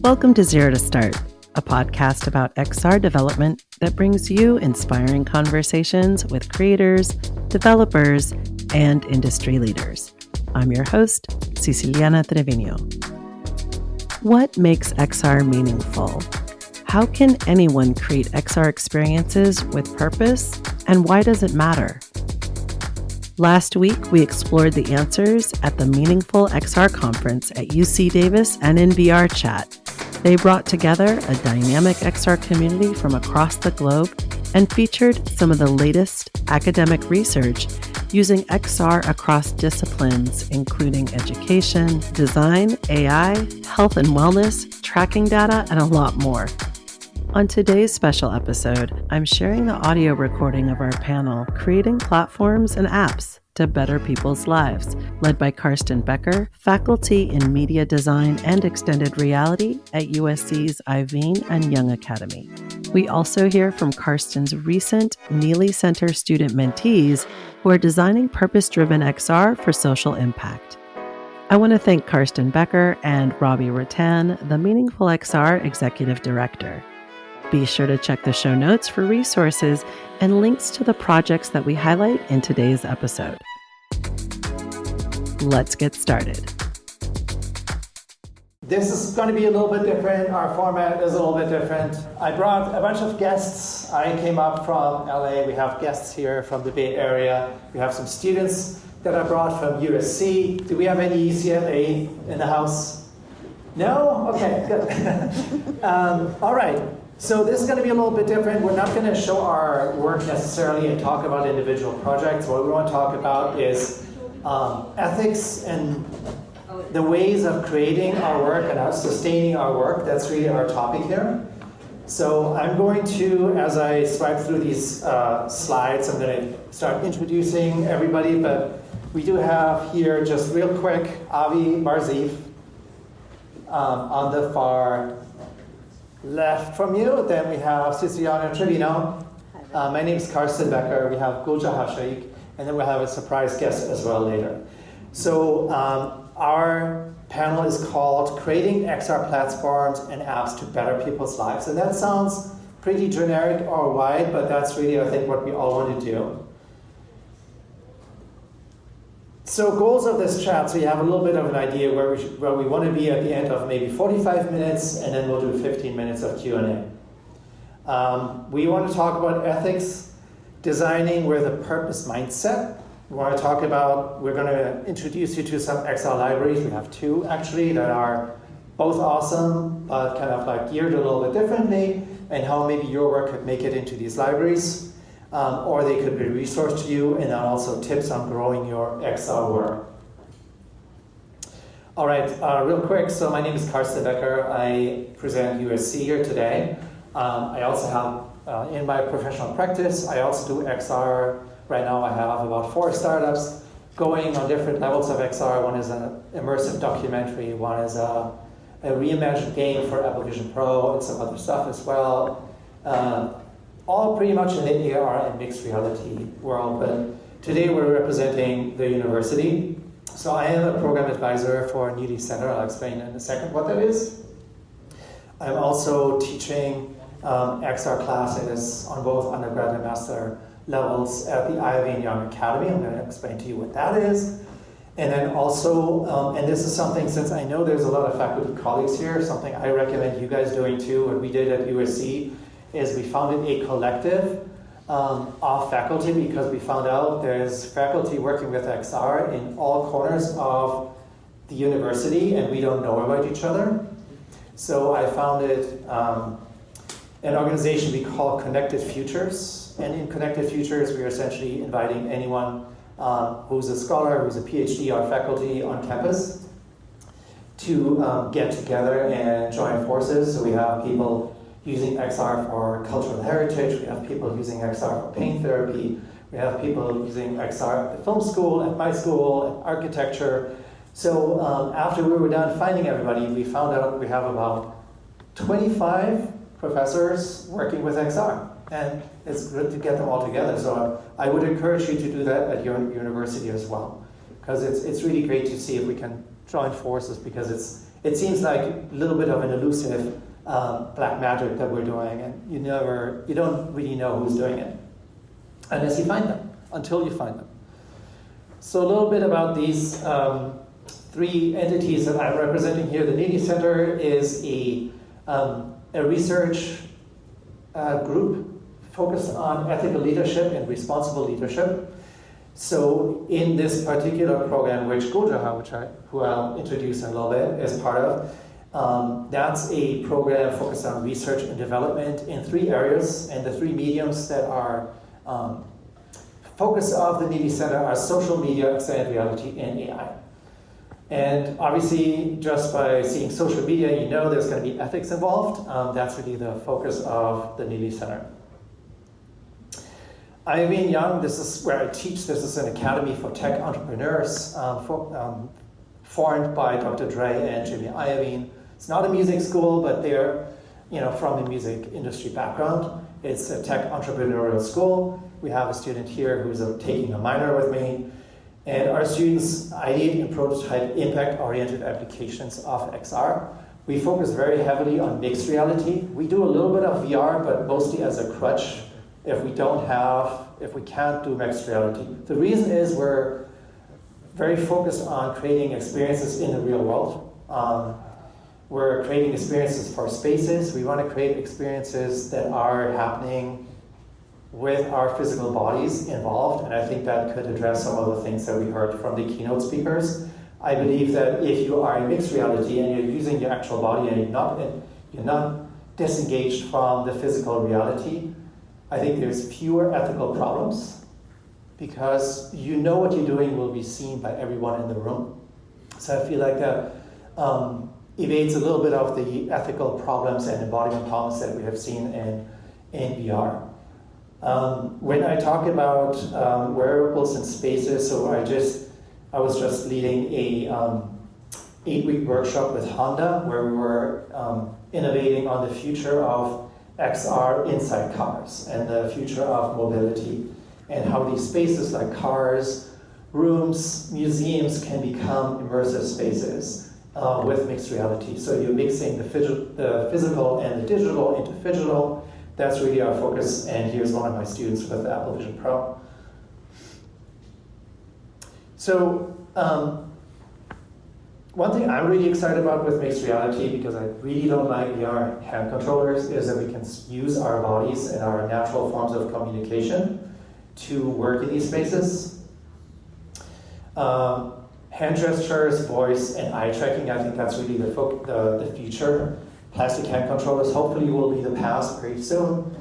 Welcome to Zero to Start, a podcast about XR development that brings you inspiring conversations with creators, developers, and industry leaders. I'm your host, Ceciliana Trevino. What makes XR meaningful? How can anyone create XR experiences with purpose, and why does it matter? Last week, we explored the answers at the MeaningfulXR conference at UC Davis and in VRChat. They brought together a dynamic XR community from across the globe and featured some of the latest academic research using XR across disciplines, including education, design, AI, health and wellness, tracking data, and a lot more. On today's special episode, I'm sharing the audio recording of our panel, Creating Platforms and Apps to Better People's Lives, led by Carsten Becker, faculty in media design and extended reality at USC's Iveen and Young Academy. We also hear from Carsten's recent Neely Center student mentees who are designing purpose-driven XR for social impact. I want to thank Carsten Becker and Robbie Rattan, the MeaningfulXR Executive Director. Be sure to check the show notes for resources and links to the projects that we highlight in today's episode. Let's get started. This is going to be a little bit different. Our format is a little bit different. I brought a bunch of guests. I came up from LA. We have guests here from the Bay Area. We have some students that I brought from USC. Do we have any UCLA in the house? No? Okay, good. All right. So this is going to be a little bit different. We're not going to show our work necessarily and talk about individual projects. What we want to talk about is ethics and the ways of creating our work and sustaining our work. That's really our topic here. So I'm going to, as I swipe through these slides, I'm going to start introducing everybody. But we do have here, just real quick, Avi Barzif on the far left from you. Then we have Ceciliana Trevino. My name is Carsten Becker. We have Gulja Hashaik. And then we'll have a surprise guest as well later. So our panel is called Creating XR Platforms and Apps to Better People's Lives. And that sounds pretty generic or wide, but that's really, I think, what we all want to do. So goals of this chat, so you have a little bit of an idea where we want to be at the end of maybe 45 minutes, and then we'll do 15 minutes of Q&A. We want to talk about ethics, designing with a purpose mindset. We want to talk about, we're going to introduce you to some XR libraries. We have two, actually, that are both awesome, but kind of like geared a little bit differently, and how maybe your work could make it into these libraries. Or they could be a resource to you, and then also tips on growing your XR work. All right, real quick, so my name is Carsten Becker. I present USC here today. I also have, in my professional practice, I also do XR. Right now I have about 4 startups going on different levels of XR. One is an immersive documentary, one is a reimagined game for Apple Vision Pro, and some other stuff as well. All pretty much in the AR and mixed reality world, but today we're representing the university. So I am a program advisor for Neely Center. I'll explain in a second what that is. I'm also teaching XR classes on both undergrad and master levels at the Iveen Young Academy. I'm going to explain to you what that is. And then also, and this is something, since I know there's a lot of faculty colleagues here, something I recommend you guys doing too, what we did at USC, is we founded a collective of faculty because we found out there's faculty working with XR in all corners of the university and we don't know about each other. So I founded an organization we call Connected Futures. And in Connected Futures, we're essentially inviting anyone who's a scholar, who's a PhD or faculty on campus to get together and join forces. So we have people using XR for cultural heritage. We have people using XR for pain therapy. We have people using XR at the film school, at my school, at architecture. So after we were done finding everybody, we found out we have about 25 professors working with XR. And it's good to get them all together. So I would encourage you to do that at your university as well. Because it's really great to see if we can join forces, because it seems like a little bit of an elusive black magic that we're doing, and you don't really know who's doing it unless you find them, until you find them. So a little bit about these three entities that I'm representing here. The Neely Center is a research group focused on ethical leadership and responsible leadership. So in this particular program, which Gojaha, who I'll introduce in a little bit, is part of, that's a program focused on research and development in three areas, and the three mediums that are focus of the Neely Center are social media, extended reality, and AI. And obviously, just by seeing social media, you know there's going to be ethics involved. That's really the focus of the Neely Center. Iovine Young, this is where I teach. This is an academy for tech entrepreneurs formed by Dr. Dre and Jimmy Iovine. It's not a music school, but they're from a music industry background. It's a tech entrepreneurial school. We have a student here who's taking a minor with me. And our students ideate and prototype impact-oriented applications of XR. We focus very heavily on mixed reality. We do a little bit of VR, but mostly as a crutch if we can't do mixed reality. The reason is we're very focused on creating experiences in the real world. We're creating experiences for spaces. We want to create experiences that are happening with our physical bodies involved, and I think that could address some of the things that we heard from the keynote speakers. I believe that if you are in mixed reality and you're using your actual body and you're not disengaged from the physical reality, I think there's fewer ethical problems because you know what you're doing will be seen by everyone in the room. So I feel like that evades a little bit of the ethical problems and embodiment problems that we have seen in VR. When I talk about wearables and spaces, so I was just leading a 8-week workshop with Honda where we were innovating on the future of XR inside cars and the future of mobility and how these spaces like cars, rooms, museums can become immersive spaces with mixed reality. So you're mixing the physical and the digital into phygital. That's really our focus, and here's one of my students with the Apple Vision Pro. So one thing I'm really excited about with mixed reality, because I really don't like VR hand controllers, is that we can use our bodies and our natural forms of communication to work in these spaces. Hand gestures, voice, and eye tracking, I think that's really the future. Plastic hand controllers hopefully will be the past very soon.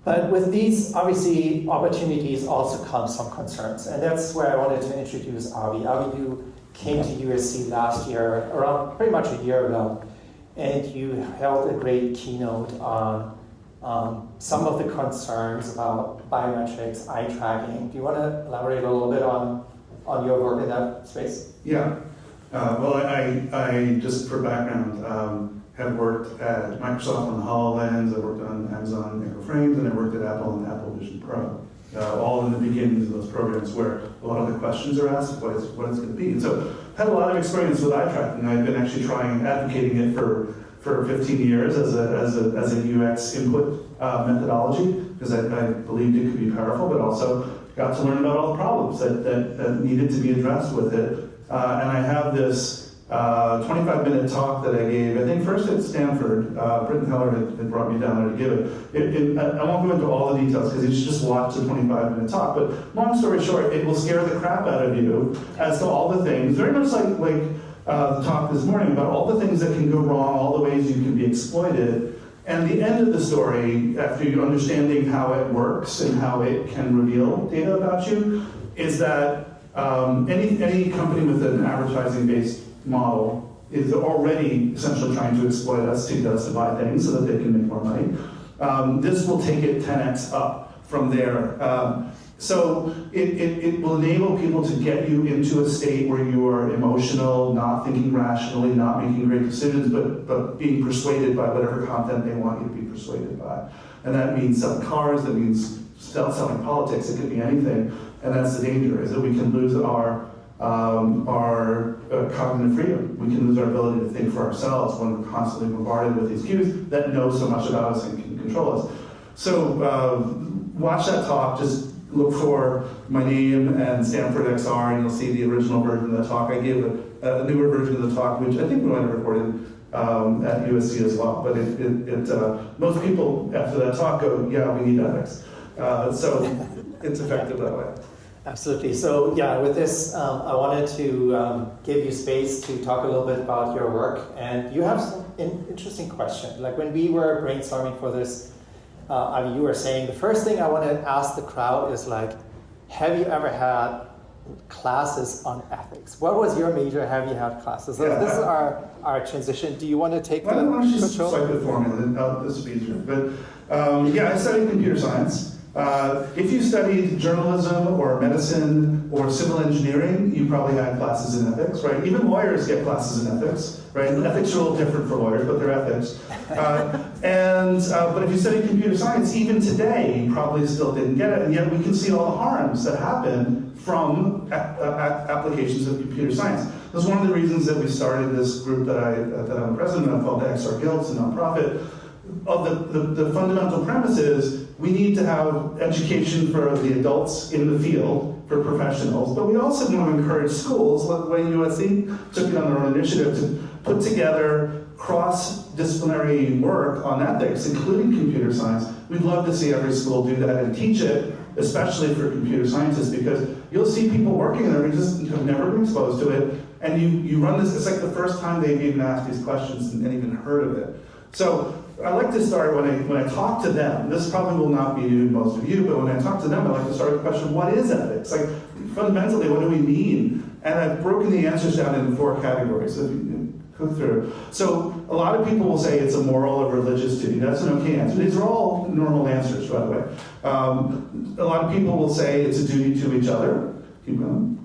But with these, obviously, opportunities also come some concerns. And that's where I wanted to introduce Avi. Avi, you came to USC last year, around pretty much a year ago, and you held a great keynote on some of the concerns about biometrics, eye tracking. Do you want to elaborate a little bit on your work in that space? Yeah. Well, I just for background, have worked at Microsoft on the HoloLens, I worked on Amazon Echo Frames, and I worked at Apple on the Apple Vision Pro. All in the beginnings of those programs where a lot of the questions are asked, what it's going to be. And so I had a lot of experience with eye tracking. I've been actually advocating it for 15 years as a UX input methodology, because I believed it could be powerful, but also got to learn about all the problems that needed to be addressed with it. And I have this 25-minute talk that I gave, I think first at Stanford. Britton Heller had brought me down there to give it. I won't go into all the details because you should just watch the 25-minute talk, but long story short, it will scare the crap out of you as to all the things, very much like the talk this morning about all the things that can go wrong, all the ways you can be exploited. And the end of the story, after you understanding how it works and how it can reveal data about you, is that any company with an advertising-based model is already essentially trying to exploit us to get us to buy things so that they can make more money. This will take it 10x up from there. So it will enable people to get you into a state where you are emotional, not thinking rationally, not making great decisions, but being persuaded by whatever content they want you to be persuaded by. And that means selling cars, that means selling politics, it could be anything. And that's the danger, is that we can lose our our cognitive freedom. We can lose our ability to think for ourselves when we're constantly bombarded with these cues that know so much about us and can control us. So watch that talk. Just look for my name and Stanford XR, and you'll see the original version of the talk. I gave a newer version of the talk, which I think we might have recorded at USC as well. But most people after that talk go, yeah, we need ethics. So it's effective that way. Absolutely. So yeah, with this, I wanted to give you space to talk a little bit about your work. And you have some interesting question. Like when we were brainstorming for this, you were saying the first thing I want to ask the crowd is like, have you ever had classes on ethics? What was your major? Have you had classes? So this is our transition. Do you want to take the control? Why don't you just cite the formula? This will be easier. But I studied computer science. If you studied journalism or medicine or civil engineering, you probably had classes in ethics, right? Even lawyers get classes in ethics, right? Ethics are a little different for lawyers, but they're ethics. But if you study computer science, even today, you probably still didn't get it, and yet we can see all the harms that happen from applications of computer science. That's one of the reasons that we started this group that I'm president of called the XR Guild. It's a nonprofit. The fundamental premise is we need to have education for the adults in the field, for professionals, but we also want to encourage schools, like the way USC took it on their own initiative, to put together cross-disciplinary work on ethics, including computer science. We'd love to see every school do that and teach it, especially for computer scientists, because you'll see people working there who just have never been exposed to it, and you run this, it's like the first time they've even asked these questions and even heard of it. So I like to start when I talk to them. This probably will not be new to most of you, but when I talk to them, I like to start with the question, what is ethics? Like, fundamentally, what do we mean? And I've broken the answers down into 4 categories. So if you go through. So a lot of people will say it's a moral or religious duty. That's an okay answer. These are all normal answers, by the way. A lot of people will say it's a duty to each other. Keep going.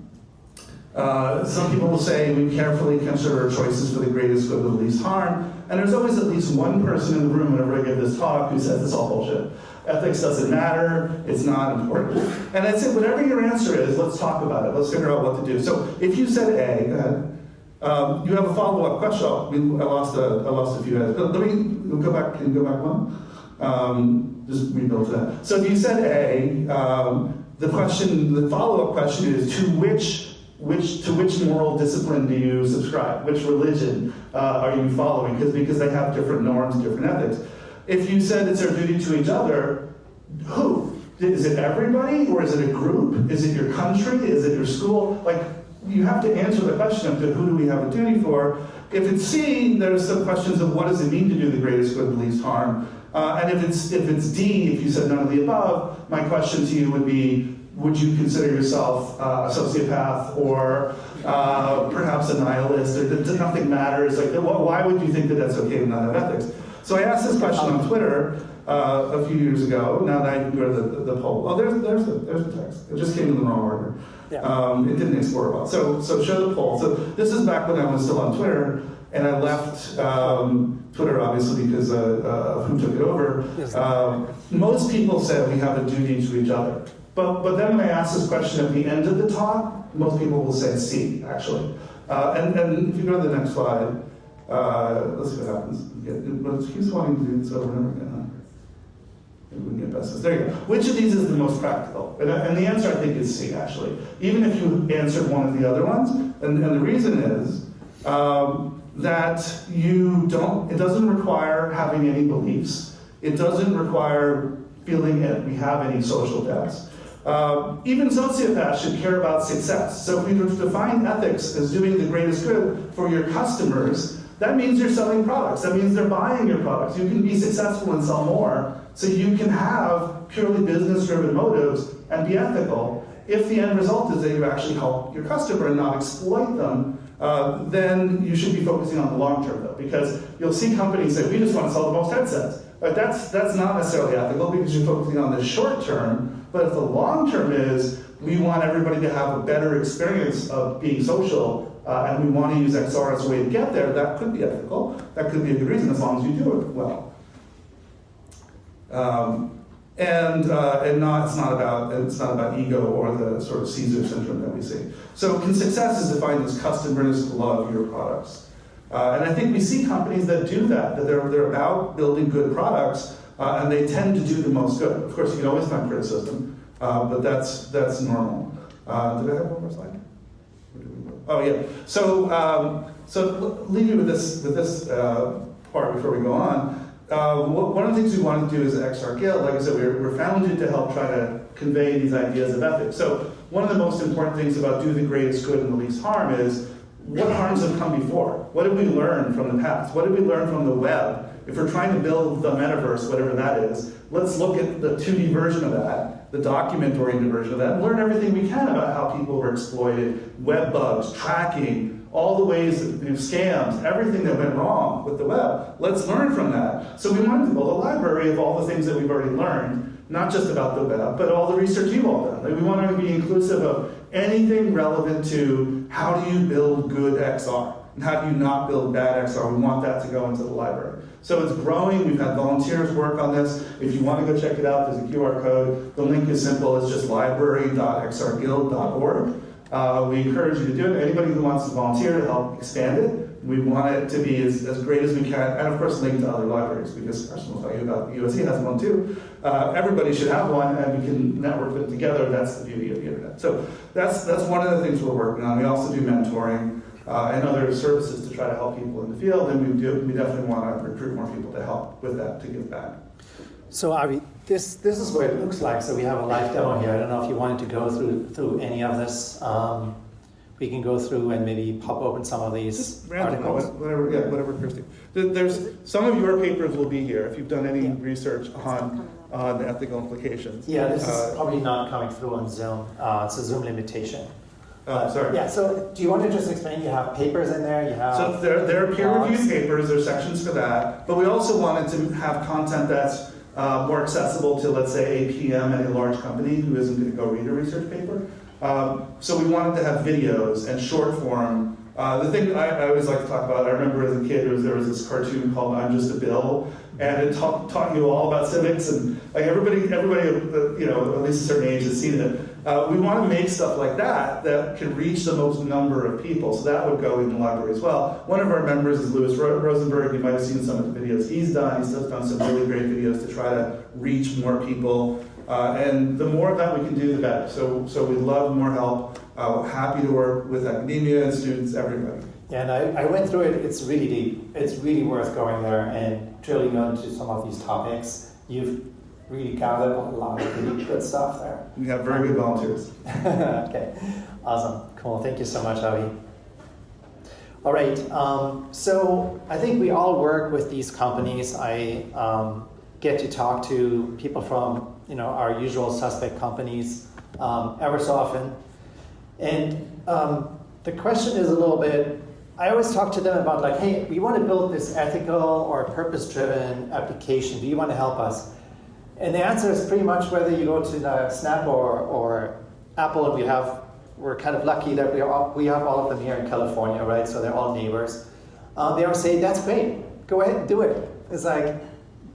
Some people will say we carefully consider our choices for the greatest good with the least harm. And there's always at least one person in the room whenever I give this talk who says it's all bullshit. Ethics doesn't matter, it's not important. And I'd say whatever your answer is, let's talk about it. Let's figure out what to do. So if you said A, go ahead. You have a follow-up question. I lost a few heads. Let me go back. Can you go back one? Just rebuild that. So if you said A, the follow-up question is to which moral discipline do you subscribe? Which religion are you following? Because they have different norms, different ethics. If you said it's our duty to each other, who? Is it everybody, or is it a group? Is it your country? Is it your school? Like, you have to answer the question of who do we have a duty for. If it's C, there's some questions of what does it mean to do the greatest good, the least harm. And if it's D, if you said none of the above, my question to you would be, would you consider yourself a sociopath or perhaps a nihilist, or that nothing matters? Like, why would you think that that's okay and not have ethics? So I asked this question on Twitter a few years ago. Now that I can go to the poll. Oh, there's the text. It just came in the wrong order. Yeah. It didn't explore well. So show the poll. So this is back when I was still on Twitter, and I left Twitter obviously because of who took it over. Most people said we have a duty to each other. But then when I asked this question at the end of the talk, most people will say C, actually. And if you go to the next slide, let's see what happens. But it keeps wanting to do this over and over again, huh? Maybe we can get past this. There you go. Which of these is the most practical? And the answer, I think, is C, actually. Even if you answered one of the other ones. And the reason is that it doesn't require having any beliefs. It doesn't require feeling that we have any social debts. Even sociopaths should care about success. So if we define ethics as doing the greatest good for your customers, that means you're selling products. That means they're buying your products. You can be successful and sell more. So you can have purely business-driven motives and be ethical. If the end result is that you actually help your customer and not exploit them, then you should be focusing on the long term, though, because you'll see companies say, we just want to sell the most headsets. But that's not necessarily ethical because you're focusing on the short term. But if the long term is, we want everybody to have a better experience of being social, and we want to use XR as a way to get there, that could be ethical. That could be a good reason as long as you do it well. And it's not about ego or the sort of Caesar syndrome that we see. So success is defined as customers love your products. And I think we see companies that do that they're about building good products, and they tend to do the most good. Of course, you can always find criticism, but that's normal. Did I have one more slide? Oh yeah. So leave you with this part before we go on. One of the things we want to do as XR Guild, like I said, we're founded to help try to convey these ideas of ethics. So one of the most important things about do the greatest good and the least harm is what harms have come before? What did we learn from the past? What did we learn from the web? If we're trying to build the metaverse, whatever that is, let's look at the 2D version of that, the document-oriented version of that, and learn everything we can about how people were exploited, web bugs, tracking, all the ways, scams, everything that went wrong with the web. Let's learn from that. So we wanted to build a library of all the things that we've already learned, not just about the web, but all the research you've all done. Like we want to be inclusive of anything relevant to how do you build good XR, and how do you not build bad XR. We want that to go into the library. So it's growing. We've had volunteers work on this. If you want to go check it out, there's a QR code. The link is simple. It's just library.xrguild.org. We encourage you to do it. Anybody who wants to volunteer to help expand it, we want it to be as great as we can, and of course link to other libraries, because Carsten will tell you about USC has one too. Everybody should have one, and we can network them together. That's the beauty of the internet. So that's one of the things we're working on. We also do mentoring and other services to try to help people in the field, and we definitely want to recruit more people to help with that, to give back. So Avi, this is what it looks like. So we have a live demo here. I don't know if you wanted to go through any of this. We can go through and maybe pop open some of these articles. Whatever, Kirsty. There's some of your papers will be here if you've done any research on the ethical implications. Yeah, this is probably not coming through on Zoom. It's a Zoom limitation. Sorry. Yeah, so do you want to just explain? You have papers in there, you have... So there are peer-reviewed papers, there are sections for that, but we also wanted to have content that's more accessible to, let's say, a PM at a large company who isn't going to go read a research paper. So we wanted to have videos and short form. The thing I always like to talk about, I remember as a kid, there was this cartoon called I'm Just a Bill, and it taught you all about civics, and like everybody, at least a certain age has seen it. We want to make stuff like that can reach the most number of people, so that would go in the library as well. One of our members is Louis Rosenberg. You might have seen some of the videos he's done. He's done some really great videos to try to reach more people, and the more of that we can do, the better. So we'd love more help. Happy to work with academia and students, everybody. Yeah, and I went through it. It's really deep. It's really worth going there and drilling into some of these topics. You've really gathered a lot of really good stuff there. We have very good volunteers. Okay, awesome, cool. Thank you so much, Avi. All right, so I think we all work with these companies. I get to talk to people from our usual suspect companies ever so often, and the question is a little bit. I always talk to them about like, hey, we want to build this ethical or purpose-driven application. Do you want to help us? And the answer is pretty much whether you go to the Snap or Apple, and we're kind of lucky that we have all of them here in California, right? So they're all neighbors. They all say, that's great, go ahead and do it. It's like,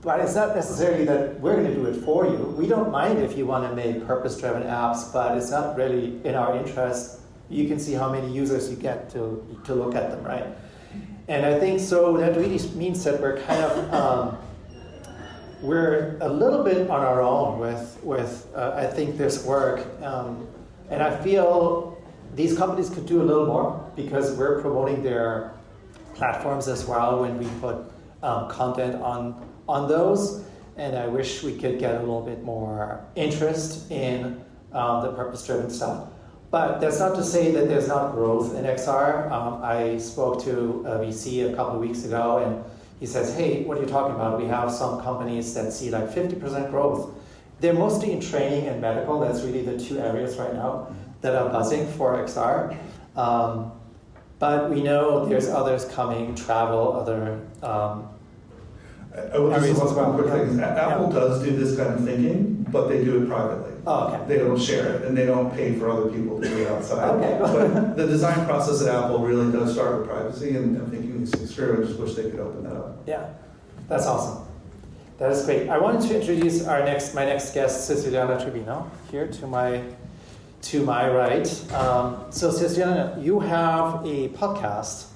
but it's not necessarily that we're going to do it for you. We don't mind if you want to make purpose-driven apps, but it's not really in our interest. You can see how many users you get to look at them, right? And I think so that really means that we're kind of, we're a little bit on our own with I think this work. And I feel these companies could do a little more because we're promoting their platforms as well when we put content on those. And I wish we could get a little bit more interest in the purpose-driven stuff. But that's not to say that there's not growth in XR. I spoke to a VC a couple of weeks ago, and he says, hey, what are you talking about? We have some companies that see like 50% growth. They're mostly in training and medical. That's really the two areas right now that are buzzing for XR. But we know there's others coming, travel, other I will just say one quick thing. Apple does do this kind of thinking, but they do it privately. Oh, okay. They don't share it, and they don't pay for other people to do it outside. Okay. But the design process at Apple really does start with privacy and thinking these things through. I just wish they could open that up. Yeah, that's awesome. That is great. I wanted to introduce my next guest, Cecilia Tribino, here to my right. So Cecilia, you have a podcast,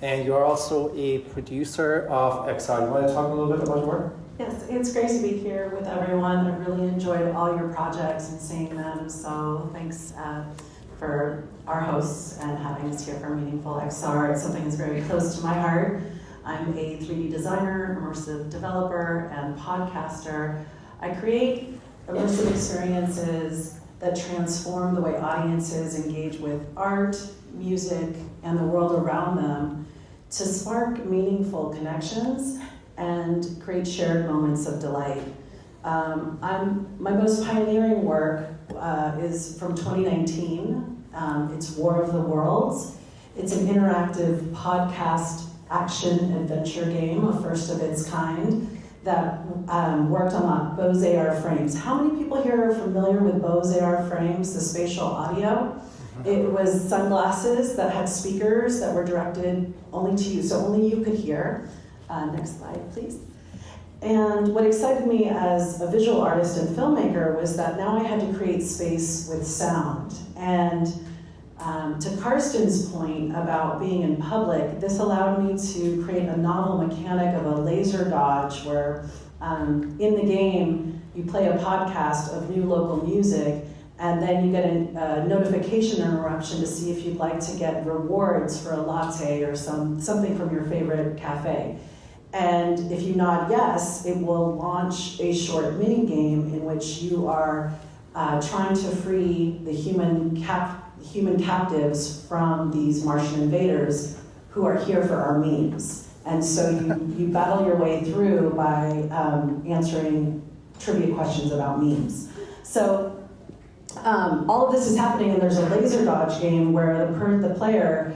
and you are also a producer of XR. You want to talk a little bit about your work? Yes, it's great to be here with everyone. I really enjoyed all your projects and seeing them, so thanks for our hosts and having us here for MeaningfulXR. It's something that's very close to my heart. I'm a 3D designer, immersive developer, and podcaster. I create immersive experiences that transform the way audiences engage with art, music, and the world around them to spark meaningful connections and create shared moments of delight. My most pioneering work is from 2019. It's War of the Worlds. It's an interactive podcast action adventure game, a first of its kind, that worked on Bose AR frames. How many people here are familiar with Bose AR frames, the spatial audio? It was sunglasses that had speakers that were directed only to you, so only you could hear. Next slide, please. And what excited me as a visual artist and filmmaker was that now I had to create space with sound. And to Carsten's point about being in public, this allowed me to create a novel mechanic of a laser dodge where in the game you play a podcast of new local music, and then you get a notification interruption to see if you'd like to get rewards for a latte or something from your favorite cafe. And if you nod yes, it will launch a short mini game in which you are trying to free the human captives from these Martian invaders who are here for our memes. And so you battle your way through by answering trivia questions about memes. So all of this is happening, and there's a laser dodge game where the player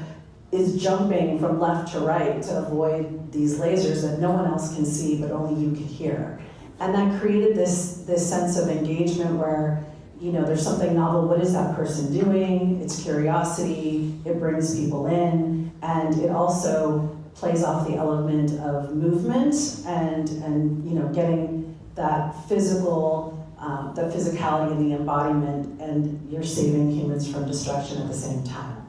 is jumping from left to right to avoid these lasers that no one else can see, but only you can hear. And that created this sense of engagement where, there's something novel. What is that person doing? It's curiosity. It brings people in, and it also plays off the element of movement and getting that the physicality and the embodiment, and you're saving humans from destruction at the same time.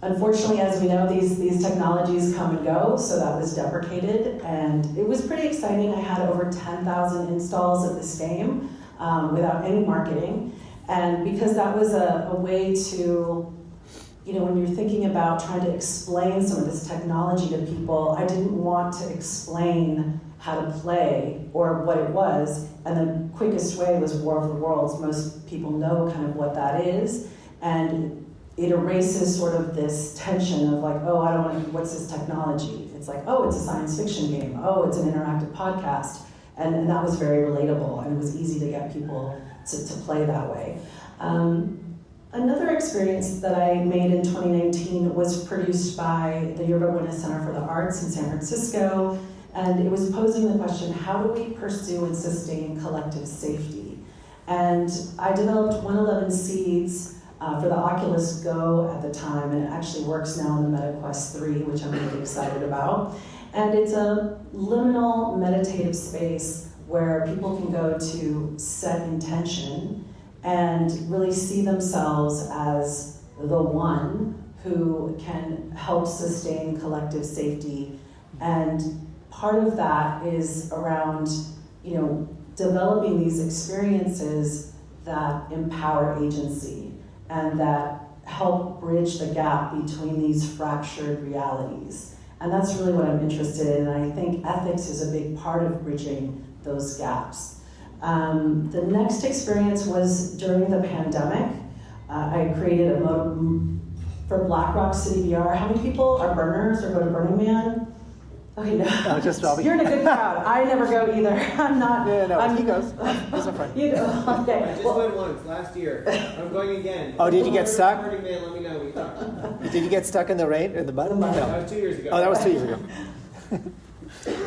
Unfortunately, as we know, these technologies come and go, so that was deprecated, and it was pretty exciting. I had over 10,000 installs of this game without any marketing, and because that was a way to, when you're thinking about trying to explain some of this technology to people, I didn't want to explain how to play or what it was, and the quickest way was War of the Worlds. Most people know kind of what that is, and it erases sort of this tension of like, oh, I don't want to, what's this technology? It's like, oh, it's a science fiction game. Oh, it's an interactive podcast. And that was very relatable, and it was easy to get people to play that way. Another experience that I made in 2019 was produced by the Yerba Buena Center for the Arts in San Francisco, and it was posing the question, how do we pursue and sustain collective safety? And I developed 111 Seeds for the Oculus Go at the time, and it actually works now in the Meta Quest 3, which I'm really excited about. And it's a liminal meditative space where people can go to set intention and really see themselves as the one who can help sustain collective safety. And part of that is around, developing these experiences that empower agency and that help bridge the gap between these fractured realities. And that's really what I'm interested in, and I think ethics is a big part of bridging those gaps. The next experience was during the pandemic. I created a mode for Black Rock City VR. How many people are burners or go to Burning Man? Okay, no. Just Robbie. You're in a good crowd. I never go either. I'm not. Yeah, no, he goes. He's a friend. You go. Okay. I just went once last year. I'm going again. Oh, did you get stuck? Burning Man, let me know. Did you get stuck in the rain or the mud? No. That was 2 years ago. Oh, that was 2 years ago.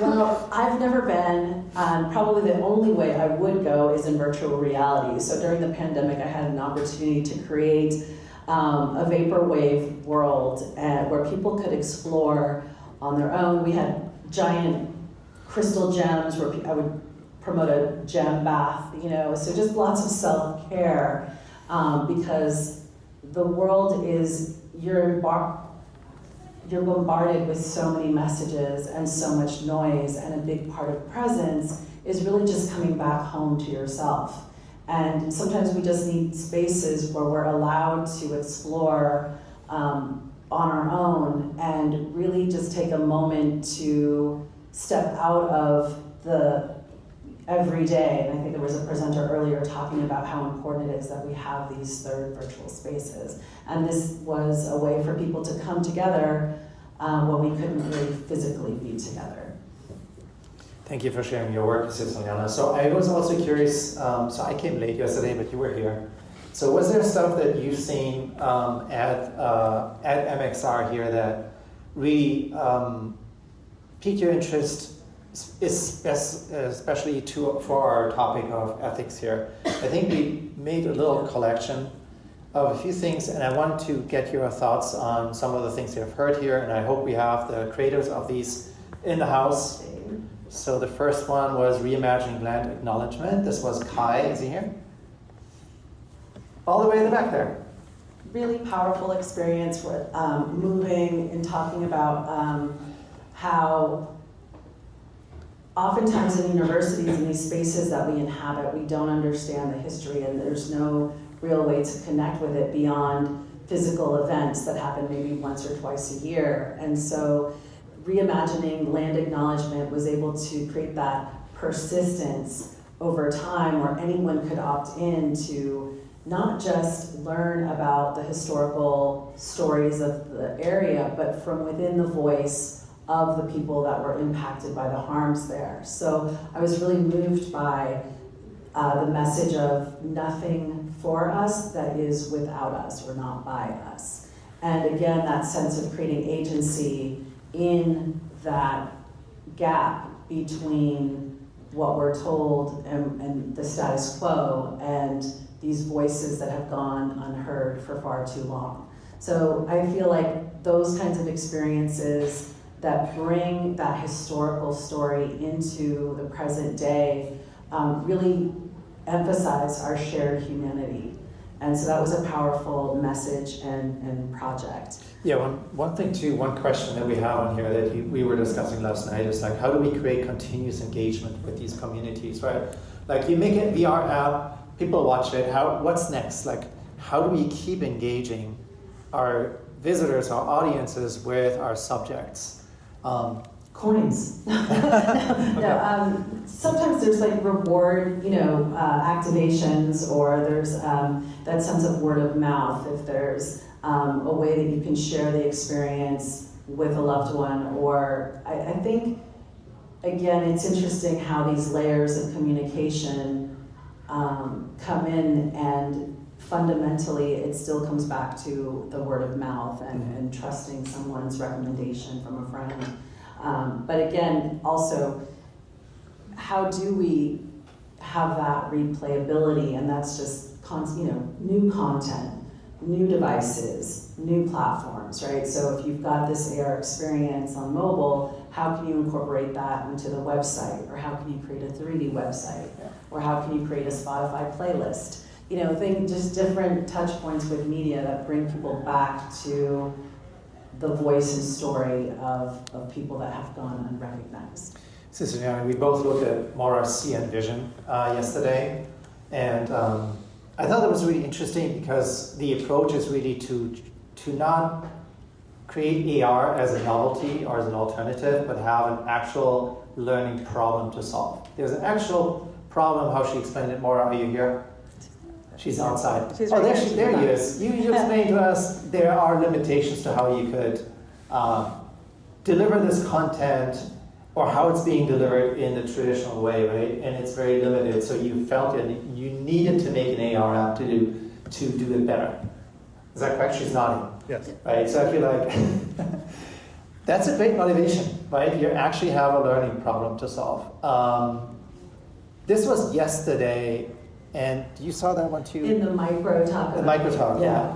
Well, I've never been, probably the only way I would go is in virtual reality. So during the pandemic, I had an opportunity to create a vaporwave world where people could explore on their own. We had giant crystal gems where I would promote a gem bath, so just lots of self-care, because the world is, you're bombarded with so many messages and so much noise, and a big part of presence is really just coming back home to yourself. And sometimes we just need spaces where we're allowed to explore on our own and really just take a moment to step out of the everyday. And I think there was a presenter earlier talking about how important it is that we have these third virtual spaces. And this was a way for people to come together when we couldn't really physically be together. Thank you for sharing your work, Susanna. So I was also curious, so I came late yesterday, but you were here. So was there stuff that you've seen at MXR here that really piqued your interest, especially for our topic of ethics here? I think we made a little collection of a few things, and I want to get your thoughts on some of the things you've heard here, and I hope we have the creators of these in the house. So the first one was reimagining land acknowledgement. This was Kai, is he here? All the way in the back there. Really powerful experience with moving and talking about how oftentimes in universities, in these spaces that we inhabit, we don't understand the history, and there's no real way to connect with it beyond physical events that happen maybe once or twice a year. And so reimagining land acknowledgement was able to create that persistence over time where anyone could opt in to not just learn about the historical stories of the area, but from within the voice of the people that were impacted by the harms there. So I was really moved by the message of nothing for us that is without us or not by us. And again, that sense of creating agency in that gap between what we're told and the status quo and these voices that have gone unheard for far too long. So I feel like those kinds of experiences that bring that historical story into the present day really emphasize our shared humanity. And so that was a powerful message and project. Yeah, one thing too, one question that we have on here that we were discussing last night is like, how do we create continuous engagement with these communities, right? Like you make a VR app, people watch it, what's next? Like, how do we keep engaging our visitors, our audiences with our subjects? Coins. No, sometimes there's like reward, activations, or there's that sense of word of mouth. If there's a way that you can share the experience with a loved one, or I think, again, it's interesting how these layers of communication come in, and fundamentally it still comes back to the word of mouth and trusting someone's recommendation from a friend. But again, also, how do we have that replayability? And that's just new content, new devices, new platforms, right? So if you've got this AR experience on mobile, how can you incorporate that into the website? Or how can you create a 3D website? Or how can you create a Spotify playlist? Just different touch points with media that bring people back to the voice and story of people that have gone unrecognized. Cecilia, we both looked at more See and Vision yesterday, and I thought that was really interesting because the approach is really to not create AR as a novelty or as an alternative, but have an actual learning problem to solve. There's an actual problem. How she explained it more. Are you here? She's outside. She's right there. There he is. You explained to us there are limitations to how you could deliver this content or how it's being delivered in the traditional way, right? And it's very limited. So you felt that you needed to make an AR app to do it better. Is that correct? She's nodding. Yes. Right. So I feel like that's a great motivation, right? You actually have a learning problem to solve. This was yesterday. And you saw that one too? In the micro talk. The micro talk, yeah.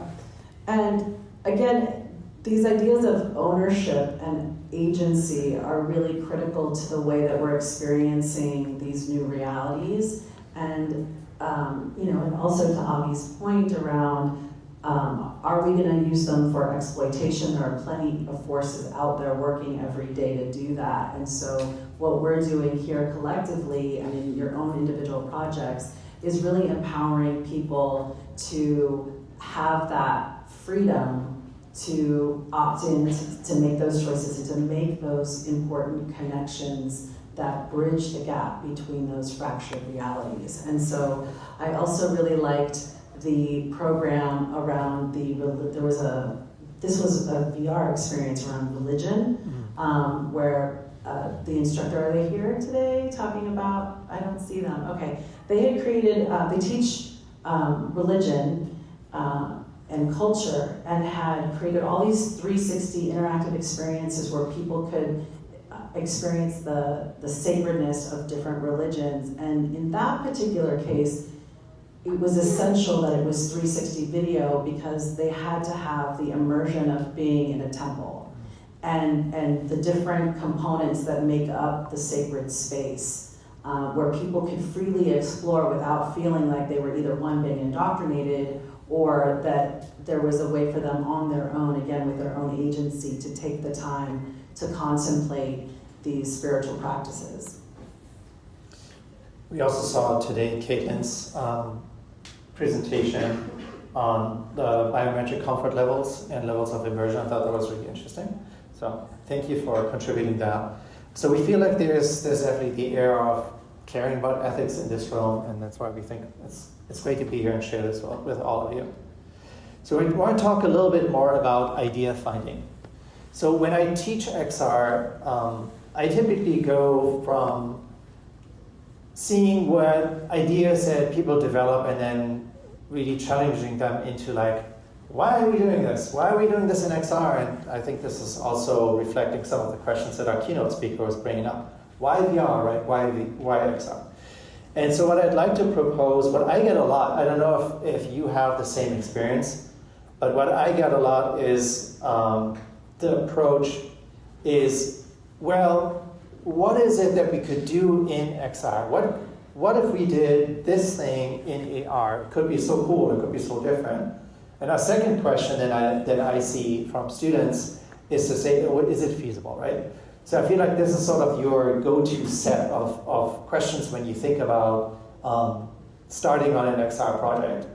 And again, these ideas of ownership and agency are really critical to the way that we're experiencing these new realities. And, and also to Avi's point around, are we going to use them for exploitation? There are plenty of forces out there working every day to do that. And so what we're doing here collectively and in your own individual projects is really empowering people to have that freedom to opt in to make those choices and to make those important connections that bridge the gap between those fractured realities. And so I also really liked the program around this was a VR experience around religion, where the instructor, are they here today talking about, I don't see them, okay. They had created, they teach religion and culture, and had created all these 360 interactive experiences where people could experience the sacredness of different religions. And in that particular case, it was essential that it was 360 video because they had to have the immersion of being in a temple and the different components that make up the sacred space, where people could freely explore without feeling like they were either one, being indoctrinated, or that there was a way for them on their own, again with their own agency, to take the time to contemplate these spiritual practices. We also saw today Caitlin's presentation on the biometric comfort levels and levels of immersion. I thought that was really interesting. So thank you for contributing that. So we feel like there's definitely the air of caring about ethics in this room, and that's why we think it's great to be here and share this with all of you. So we want to talk a little bit more about idea finding. So when I teach XR, I typically go from seeing what ideas that people develop and then really challenging them into like, why are we doing this? Why are we doing this in XR? And I think this is also reflecting some of the questions that our keynote speaker was bringing up. Why VR, right? Why XR? And so what I'd like to propose, what I get a lot, I don't know if you have the same experience, but what I get a lot is the approach is, well, what is it that we could do in XR? What if we did this thing in AR? It could be so cool, it could be so different. And our second question that I see from students is to say, is it feasible, right? So I feel like this is sort of your go-to set of questions when you think about starting on an XR project.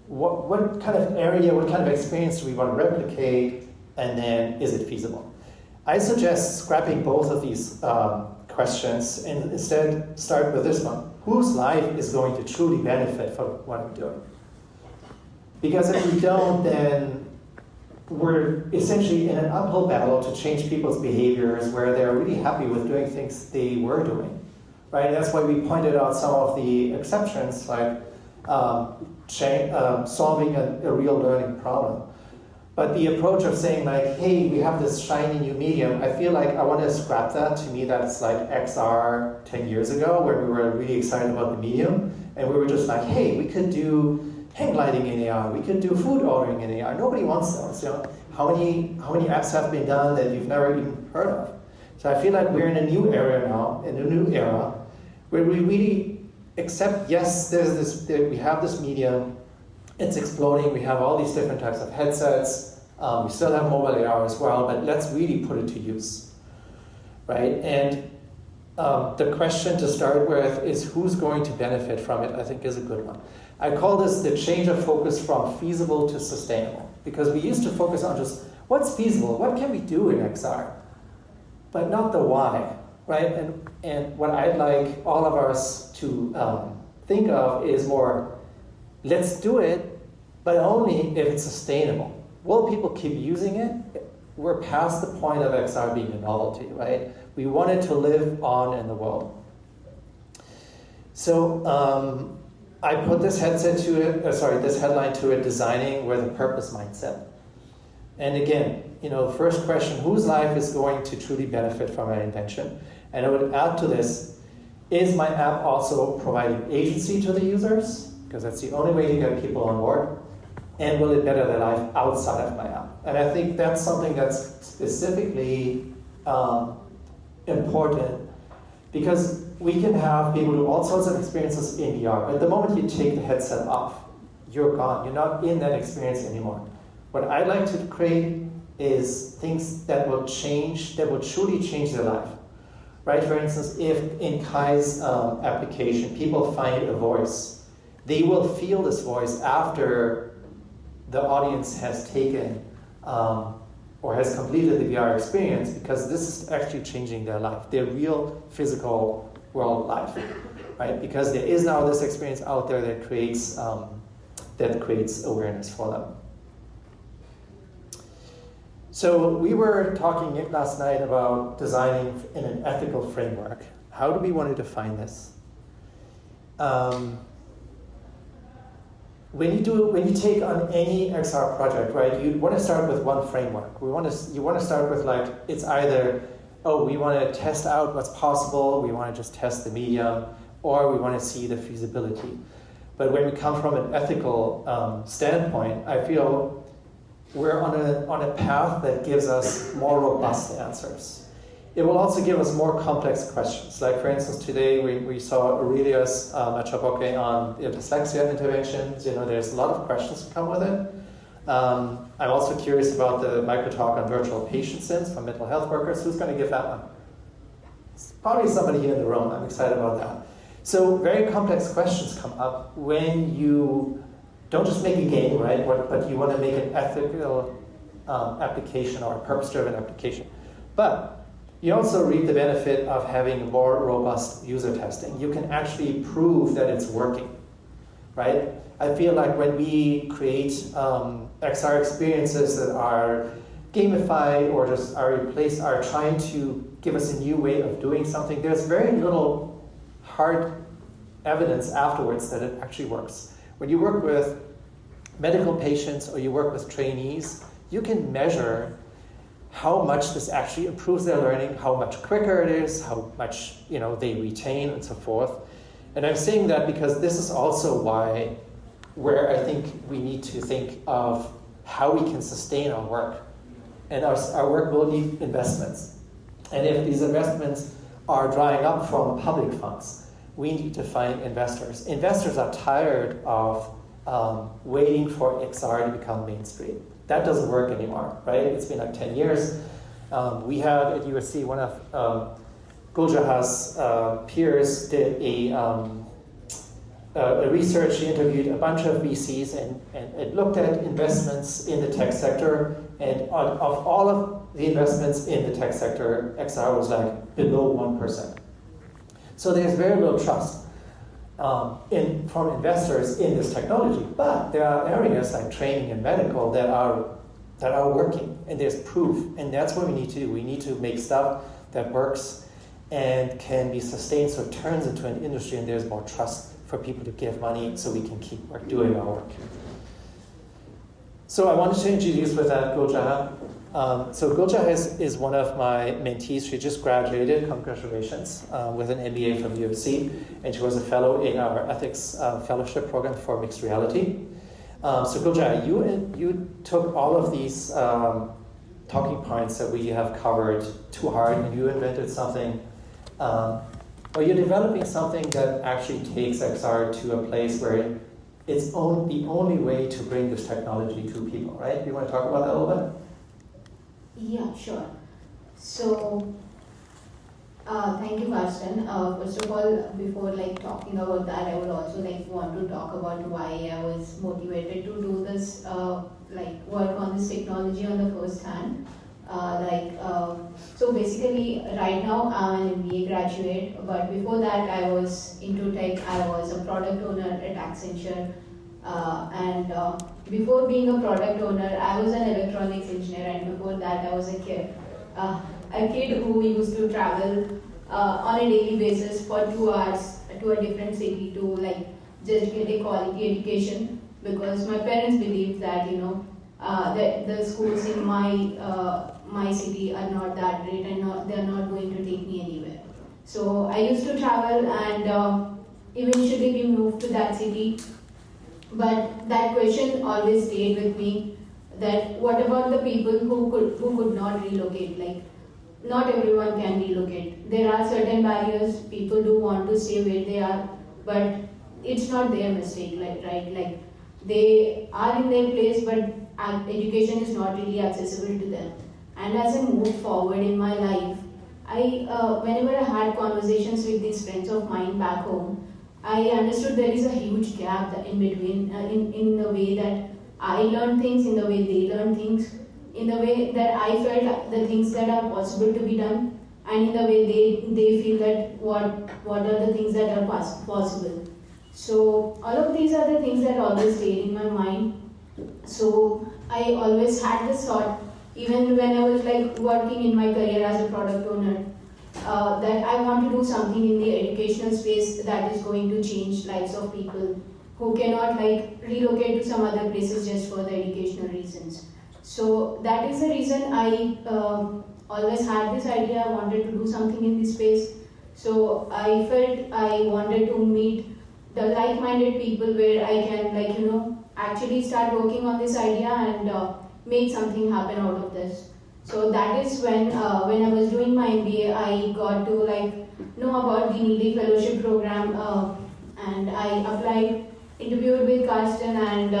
What kind of area, what kind of experience do we want to replicate, and then is it feasible? I suggest scrapping both of these questions and instead start with this one. Whose life is going to truly benefit from what I'm doing? Because if we don't, then we're essentially in an uphill battle to change people's behaviors where they're really happy with doing things they were doing, right? And that's why we pointed out some of the exceptions, like solving a real learning problem. But the approach of saying like, hey, we have this shiny new medium, I feel like I want to scrap that. To me, that's like XR 10 years ago, where we were really excited about the medium, and we were just like, hey, we could do hang gliding in AR, we could do food ordering in AR. Nobody wants those. You know, how many apps have been done that you've never even heard of? So I feel like we're in a new era now, in a new era, where we really accept, yes, we have this medium, it's exploding, we have all these different types of headsets, we still have mobile AR as well, but let's really put it to use, right? And the question to start with is who's going to benefit from it, I think is a good one. I call this the change of focus from feasible to sustainable, because we used to focus on just what's feasible, what can we do in XR, but not the why, right? And what I'd like all of us to think of is more, let's do it, but only if it's sustainable. Will people keep using it? We're past the point of XR being a novelty, right? We want it to live on in the world. So I put this headline to it, designing with a purpose mindset. And again, the first question, whose life is going to truly benefit from my invention? And I would add to this, is my app also providing agency to the users? Because that's the only way to get people on board. and will it better their life outside of my app? And I think that's something that's specifically important, because we can have people do all sorts of experiences in VR, but the moment you take the headset off, you're gone. You're not in that experience anymore. What I like to create is things that will change, that will truly change their life. Right? For instance, if in Kai's application, people find a voice, they will feel this voice after the audience has taken or has completed the VR experience, because this is actually changing their life, their real physical world life, right? Because there is now this experience out there that creates awareness for them. So we were talking last night about designing in an ethical framework. How do we want to define this? When you take on any XR project, right, you want to start with one framework. You want to start with, like, it's either, we want to test out what's possible, we want to just test the medium, or we want to see the feasibility. But when we come from an ethical standpoint, I feel we're on a path that gives us more robust answers. It will also give us more complex questions. Like, for instance, today we saw Aurelius Machaboke on dyslexia interventions. There's a lot of questions that come with it. I'm also curious about the micro talk on virtual patient sins from mental health workers. Who's going to give that one? It's probably somebody here in the room. I'm excited about that. So very complex questions come up when you don't just make a game, right? But you want to make an ethical application or a purpose-driven application. But you also reap the benefit of having more robust user testing. You can actually prove that it's working, right? I feel like when we create XR experiences that are gamified or just are trying to give us a new way of doing something, there's very little hard evidence afterwards that it actually works. When you work with medical patients or you work with trainees, you can measure how much this actually improves their learning, how much quicker it is, how much they retain, and so forth. And I'm saying that because this is also where I think we need to think of how we can sustain our work. And our work will need investments. And if these investments are drying up from public funds, we need to find investors. Investors are tired of waiting for XR to become mainstream. That doesn't work anymore, right? It's been like 10 years. We had at USC, one of Guljahar's peers did a research. She interviewed a bunch of VCs and it looked at investments in the tech sector. And of all of the investments in the tech sector, XR was like below 1%. So there's very little trust from investors in this technology, but there are areas like training and medical that are working, and there's proof, and that's what we need to do. We need to make stuff that works and can be sustained, so it turns into an industry, and there's more trust for people to give money, so we can keep doing our work. So I wanted to introduce with that Gulja. So Gulja is one of my mentees. She just graduated, congratulations, with an MBA from USC, and she was a fellow in our ethics fellowship program for mixed reality. So Gulja, you took all of these talking points that we have covered to heart, and you invented something, or you're developing something that actually takes XR to a place where it's the only way to bring this technology to people, right? Do you want to talk about that a little bit? Yeah, sure. So, thank you, Carsten. First of all, before talking about that, I would also want to talk about why I was motivated to do this, work on this technology on the first hand. So basically, right now I'm an MBA graduate, but before that I was into tech. I was a product owner at Accenture, and before being a product owner, I was an electronics engineer, and before that I was a kid who used to travel on a daily basis for 2 hours to a different city to just get a quality education, because my parents believed that the schools in my city are not that great, and they're not going to take me anywhere. So I used to travel, and eventually we moved to that city. But that question always stayed with me, that what about the people who could not relocate? Like, not everyone can relocate. There are certain barriers. People do want to stay where they are, but it's not their mistake, like, right? Like, they are in their place, but education is not really accessible to them. And as I moved forward in my life, whenever I had conversations with these friends of mine back home, I understood there is a huge gap in between, in the way that I learn things, in the way they learn things, in the way that I felt the things that are possible to be done, and in the way they feel that what are the things that are possible. So all of these are the things that always stayed in my mind. So I always had this thought, even when I was like working in my career as a product owner, that I want to do something in the educational space that is going to change lives of people who cannot like relocate to some other places just for the educational reasons. So that is the reason I always had this idea. I wanted to do something in this space. So I felt I wanted to meet the like-minded people where I can actually start working on this idea and make something happen out of this. So that is when I was doing my MBA, I got to know about the Neely fellowship program, and I applied, interviewed with Carsten, and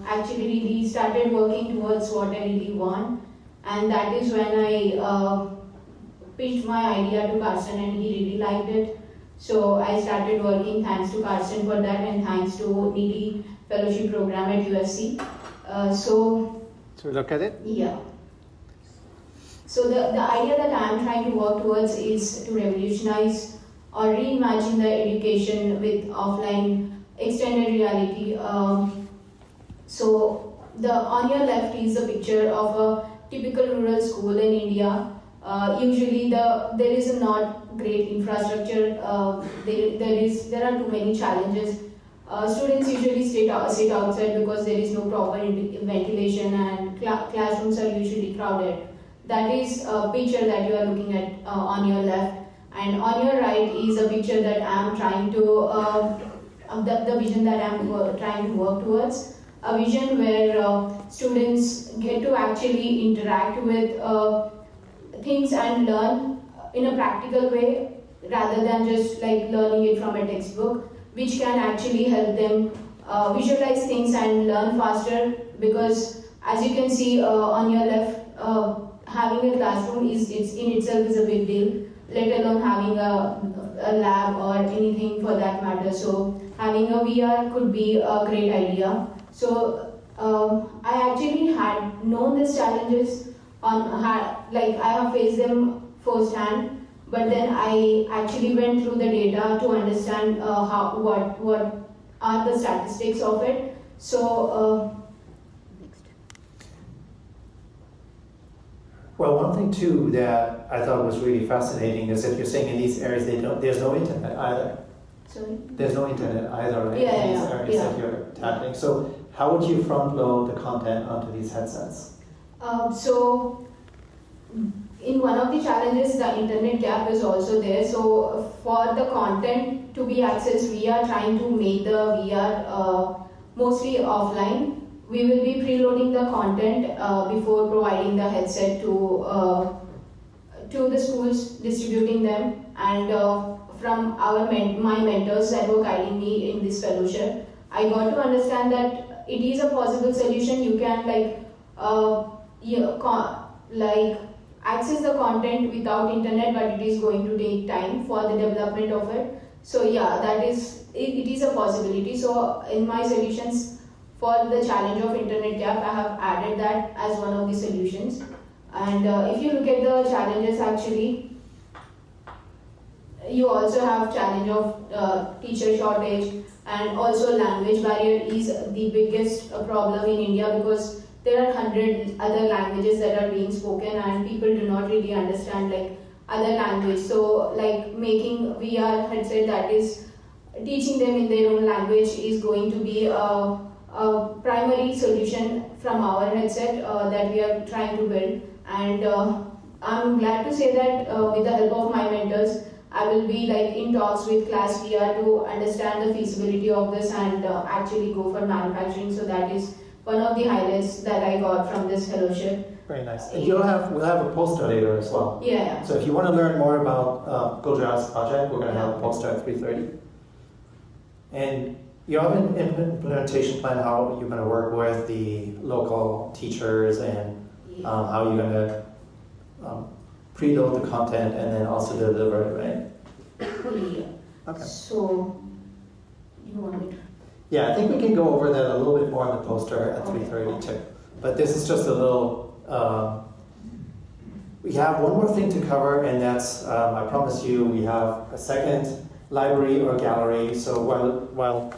actually really started working towards what I really want. And that is when I pitched my idea to Carsten, and he really liked it. So I started working thanks to Carsten for that, and thanks to Neely fellowship program at USC. So we look at it? Yeah. So the idea that I am trying to work towards is to revolutionize or reimagine the education with offline extended reality. So on your left is a picture of a typical rural school in India. Usually there is a not great infrastructure. There are too many challenges. Students usually sit outside because there is no proper ventilation, and classrooms are usually crowded. That is a picture that you are looking at on your left, and on your right is a picture that I am trying to, the vision that I am trying to work towards. A vision where students get to actually interact with things and learn in a practical way, rather than just learning it from a textbook, which can actually help them visualize things and learn faster. Because as you can see on your left, having a classroom in itself is a big deal, let alone having a lab or anything for that matter. So having a VR could be a great idea. So I actually had known these challenges I have faced them firsthand, but then I actually went through the data to understand what are the statistics of it. So Well, one thing too that I thought was really fascinating is that you're saying in these areas there's no internet either. Sorry? There's no internet either, right? Yeah, in these yeah, areas yeah. that you're tackling. So how would you front load the content onto these headsets? So in one of the challenges, the internet gap is also there. So for the content to be accessed, we are trying to make the VR mostly offline. We will be preloading the content before providing the headset to the schools, distributing them, and from my mentors that were guiding me in this fellowship, I got to understand that it is a possible solution. You can access the content without internet, but it is going to take time for the development of it. So yeah, that is it is a possibility. So in my solutions for the challenge of internet gap, I have added that as one of the solutions. And if you look at the challenges, actually, you also have challenge of teacher shortage, and also language barrier is the biggest problem in India, because there are 100 other languages that are being spoken and people do not really understand other language. So making VR headset that is teaching them in their own language is going to be a primary solution from our headset that we are trying to build. And I'm glad to say that with the help of my mentors, I will be like in talks with class VR to understand the feasibility of this and actually go for manufacturing. So that is one of the highlights that I got from this fellowship. Very nice. And we'll have a poster later as well. Yeah. So if you want to learn more about Gojira's project, we're going to have a poster at 3:30. And you have an implementation plan how you're going to work with the local teachers and how you're going to preload the content and then also deliver it, right? Yeah. Okay. So, you want me to? Yeah, I think we can go over that a little bit more on the poster at 3:30 too. But this is just a little. We have one more thing to cover, and that's I promise you we have a second library or gallery. So while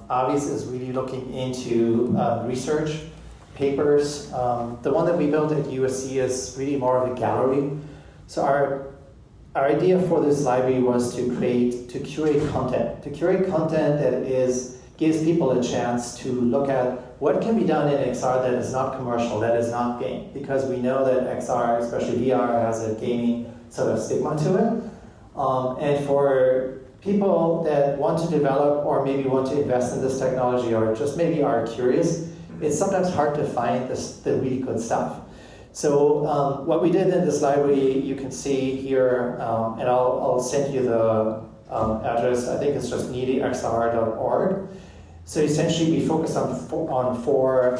Avis is really looking into research papers, the one that we built at USC is really more of a gallery. So our idea for this library was to curate content that gives people a chance to look at what can be done in XR that is not commercial, that is not game, because we know that XR, especially VR, has a gaming sort of stigma to it. And for people that want to develop or maybe want to invest in this technology or just maybe are curious, it's sometimes hard to find the really good stuff. So what we did in this library, you can see here, and I'll send you the address. I think it's just neelyxr.org. So essentially, we focus on four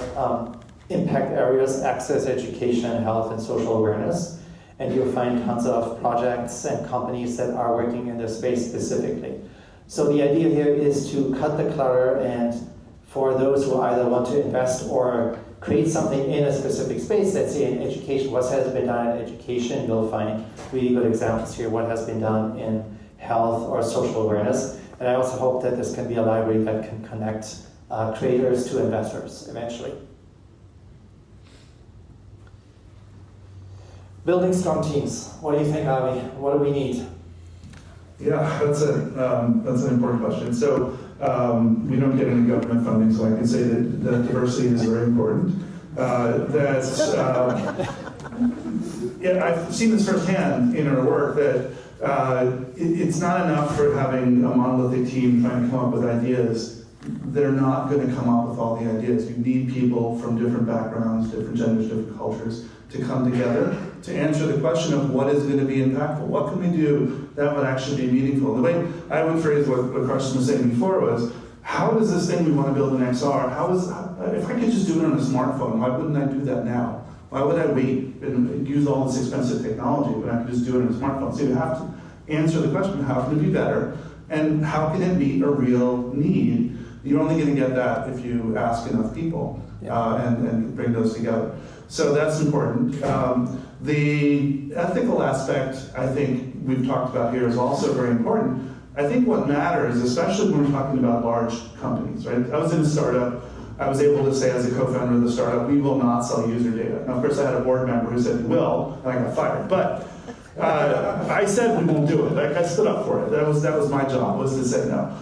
impact areas: access, education, health, and social awareness. And you'll find tons of projects and companies that are working in this space specifically. So the idea here is to cut the clutter, and for those who either want to invest or create something in a specific space, let's say in education, what has been done in education, you'll find really good examples here, what has been done in health or social awareness. And I also hope that this can be a library that can connect creators to investors eventually. Building strong teams. What do you think, Avi? What do we need? Yeah, that's an important question. So we don't get any government funding, so I can say that diversity is very important. Yeah, I've seen this firsthand in our work that it's not enough for having a monolithic team trying to come up with ideas. They're not going to come up with all the ideas. You need people from different backgrounds, different genders, different cultures to come together to answer the question of what is going to be impactful. What can we do that would actually be meaningful? The way I would phrase what Carsten was saying before was, how does this thing we want to build in XR, if I could just do it on a smartphone, why wouldn't I do that now? Why would I wait and use all this expensive technology when I could just do it on a smartphone? So you have to answer the question, how can it be better? And how can it meet a real need? You're only going to get that if you ask enough people and bring those together. So that's important. The ethical aspect, I think we've talked about here, is also very important. I think what matters, especially when we're talking about large companies, right? I was in a startup. I was able to say as a co-founder of the startup, we will not sell user data. Now, of course, I had a board member who said we will, and I got fired. But I said we won't do it. Like, I stood up for it. That was my job, was to say no.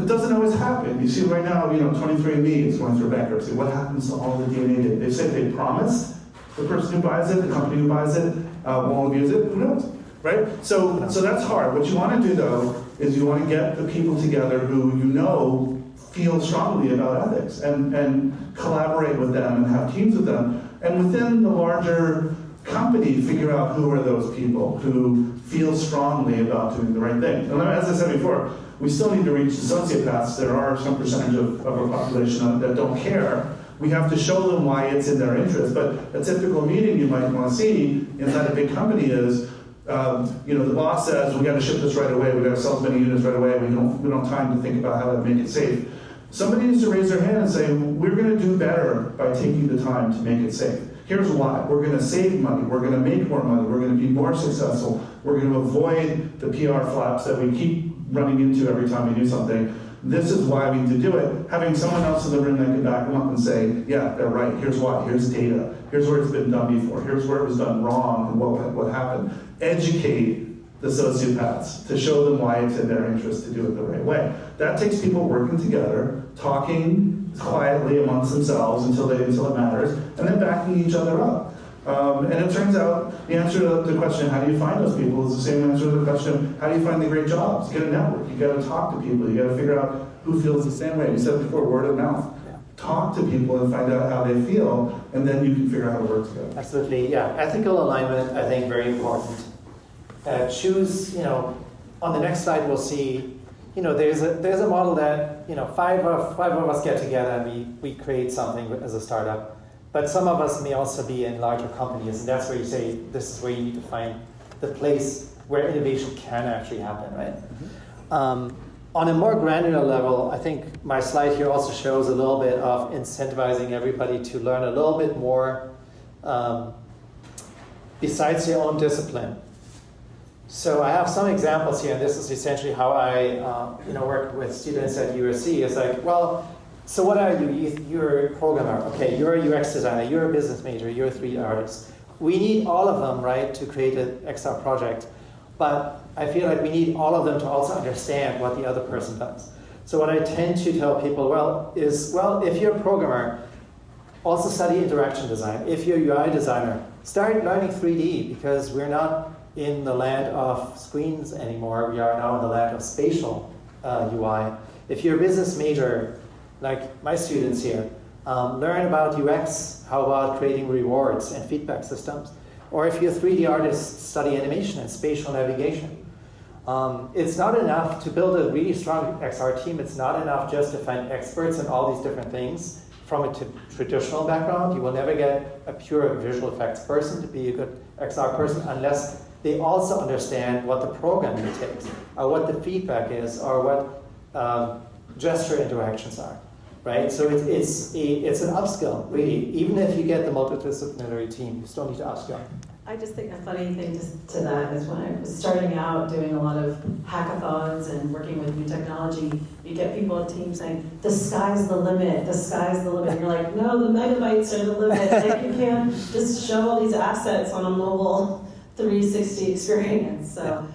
It doesn't always happen. You see right now, 23andMe is going through bankruptcy. What happens to all the DNA data? They said they promised the person who buys it, the company who buys it, won't abuse it. Who knows, right? So that's hard. What you want to do, though, is you want to get the people together who feel strongly about ethics and collaborate with them and have teams with them. And within the larger company, figure out who are those people who feel strongly about doing the right thing. And as I said before, we still need to reach the sociopaths. There are some percentage of our population that don't care. We have to show them why it's in their interest. But a typical meeting you might want to see inside a big company is, the boss says, we got to ship this right away, we got to sell as many units right away, we don't have time to think about how to make it safe. Somebody needs to raise their hand and say, we're going to do better by taking the time to make it safe. Here's why. We're going to save money, we're going to make more money, we're going to be more successful, we're going to avoid the PR flaps that we keep running into every time we do something. This is why we need to do it. Having someone else in the room that can back them up and say, yeah, they're right, here's why, here's data, here's where it's been done before, here's where it was done wrong and what happened. Educate the sociopaths to show them why it's in their interest to do it the right way. That takes people working together, talking quietly amongst themselves until it matters, and then backing each other up. And it turns out the answer to the question, how do you find those people, is the same answer to the question, how do you find the great jobs? Get a network. You got to talk to people. You got to figure out who feels the same way. You said before, word of mouth. Talk to people and find out how they feel, and then you can figure out how to work together. Absolutely, yeah. Ethical alignment, I think, very important. Choose, on the next slide we'll see, there's a model that, five of us get together and we create something as a startup. But some of us may also be in larger companies, and that's where you say, this is where you need to find the place where innovation can actually happen, right? Mm-hmm. On a more granular level, I think my slide here also shows a little bit of incentivizing everybody to learn a little bit more besides their own discipline. So I have some examples here, and this is essentially how I work with students at USC. It's like, well, so what are you? You're a programmer. Okay, you're a UX designer. You're a business major. You're a 3D artist. We need all of them, right, to create an XR project. But I feel like we need all of them to also understand what the other person does. So what I tend to tell people, is if you're a programmer, also study interaction design. If you're a UI designer, start learning 3D, because we're not in the land of screens anymore. We are now in the land of spatial UI. If you're a business major, like my students here, learn about UX. How about creating rewards and feedback systems? Or if you're a 3D artist, study animation and spatial navigation. It's not enough to build a really strong XR team. It's not enough just to find experts in all these different things from a traditional background. You will never get a pure visual effects person to be a good XR person unless they also understand what the programming takes, or what the feedback is, or what gesture interactions are. Right, so it's an upskill, really. Even if you get the multidisciplinary team, you still need to upskill. I just think a funny thing to that is when I was starting out doing a lot of hackathons and working with new technology, you get people in teams saying, the sky's the limit, the sky's the limit. And you're like, no, the megabytes are the limit. Like, you can't just show all these assets on a mobile 360 experience. So